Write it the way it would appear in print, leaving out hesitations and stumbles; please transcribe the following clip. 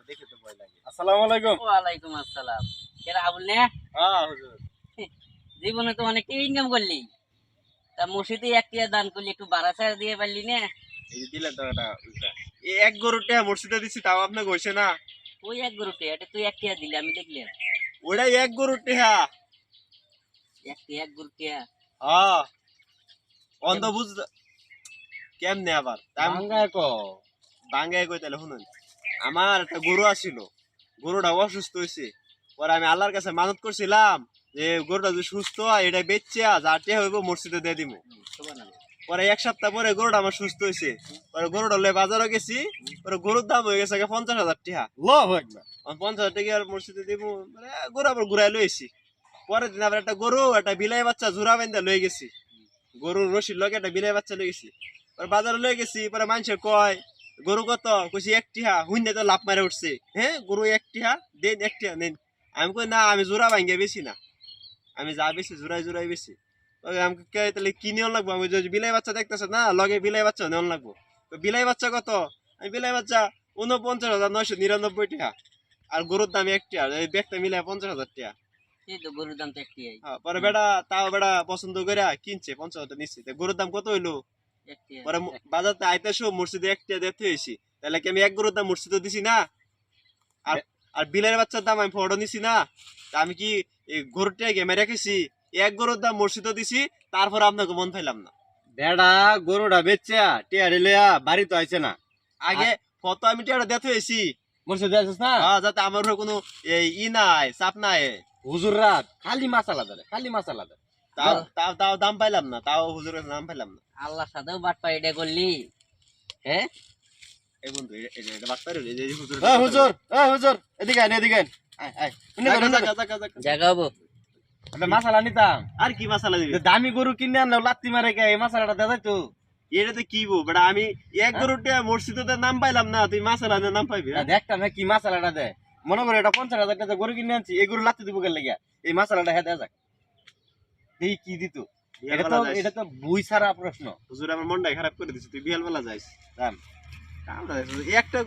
দেখে তো ভয় লাগে। আসসালামু আলাইকুম। ওয়ালাইকুম আসসালাম। কেরা আবুল নে? হ্যাঁ হুজুর। জীবনে তো অনেক ইনকাম করলি, তা মসজিদে এক টিয়া দান করলি, একটু বাড়াচাড়া দিয়ে পারলি না? এই যে দিলেন তো এটা উল্টা। এই এক গরুর টাকা মসজিদে দিছি তাও আপনাকে হইছে না। ওই এক গরুটে এটা তুই এক টিয়া দিলি, আমি দেখলাম। ওটাই এক গরুর টাকা। এক গরু টিয়া হ্যাঁ অন্ধ বুঝ কেমনে আবার বাঙ্গায় ক বাঙ্গায় কই তাহলে শুনুন। আমার একটা গরু আছিল, গরুটা অসুস্থ হয়েছে। পরে আমি আল্লাহর কাছে মানত করছিলাম যে গরুটা যদি সুস্থ হয় এটা বেচছে যা টেহা হইব মসজিদে দিয়ে দিব। পরে এক সপ্তাহ পরে গরুটা আমার সুস্থ হয়েছে। পরে গরুটা লয়ে বাজারে গেছি, পরে গরুর দাম হয়ে গেছে 50,000 টাকা। লভ একবার 50,000 টাকা আর মসজিদে দিব, মানে গরু আবার ঘুরাই লইছি। পরের দিন আবার একটা গরু একটা বিলাই বাচ্চা জোড়া বেঁধে লয়ে গেছি, গরুর রশির লগে একটা বিলাই বাচ্চা লয়ে গেছি। পরে বাজারে লয়ে গেছি, পরে মানুষে কয় গরু কত, কইছি 1 টাকা। হুইনে তো লাভ মারে উঠছে, হ্যাঁ গরু 1 টাকা দেন, 1 টাকা নেন। আমি কই না, আমি জোড়া ভাঙ্গে বেশি না, আমি যা বেশি জোড়াই জোড়াই বেশি। আমাকে কে তাহলে কি নিয়ন লাগবো, আমি যদি বিলাই বাচ্চা দেখতেছ না লগে বিলাই বাচ্চা নেওয়ান লাগবো। তো বিলাই বাচ্চা কত, আমি বিলাই বাচ্চা 49,999 টাকা, আর গরুর দাম 1 টাকা, এই ব্যাগটা মিলাই 50,000 টাকা। এই তো গরুর দাম তো এক টিয়াই। পরে বেটা তাও বেটা পছন্দ করে কিনছে, 50,000 টাকা নিচ্ছে। গরুর দাম কত হইলো? এক টিয়া পরে বাজারতে আইতেছো মসজিদে 1 টাকা দেখতে হয়েছি, তাহলে কি আমি এক গরুর দাম মসজিদে দিছি না? আর আর বিলের বাচ্চার দাম আমি ফটো নিছি না? তা আমি কি এই গরুটা গেমে রেখেছি? এক গরুর দাম মসজিদে দিছি, তারপর আপনাকে মন পাইলাম না। বেড়া গরুটা বেচা টিয়া ঢেলিয়া বাড়ি তো আইছে না। আগে ফটো আমি টেটা দেখতে হয়েছি, মসজিদে আছিস না? যাতে আমার উপরে কোনো ই নাই, চাপ নাই। হুজুর রাত খালি মাসালা দেয়, খালি মাসালা দেয়। তাও তাও তাও দাম পাইলাম না, তাও হুজুরের কাছে দাম পাইলাম না। আল্লাহর সাথেও বাট পাই এটা করলি, হ্যাঁ? এই বন্ধু এটা বাদ পারে, এই যে হুজুর হুজুর হুজুর এদিকে আয় এদিকে আয়। আয়, আয়। শুনে কর, শুনে কর। জাগাবো একটা মাসালা নিতাম, আর কি মশলা দিবি? দামি গরু কিনে আনলো লাত্তি মারে কে এই মাসালাটা দেয় তো। এটাতে কি বো বেটা, আমি এক গরুটা মসজিদে নাম পাইলাম না, তুই মাসালা নাম পাইবি? দেখতাম না কি মাসালাটা দেয়। মনে করো এটা 50,000 টাকা গরু কিনে আনছি, এই গরু লাত্তি দিব গেলে গিয়া এই মাসালাটা হ্যাঁ দেয়া যাক। এই কি দিত? এটা তো বুই ছাড়া প্রশ্ন। হুজুর আমার মনটাই খারাপ করে দিছে, তুই বিহাল বেলা যাইস। দাম কামটা একটা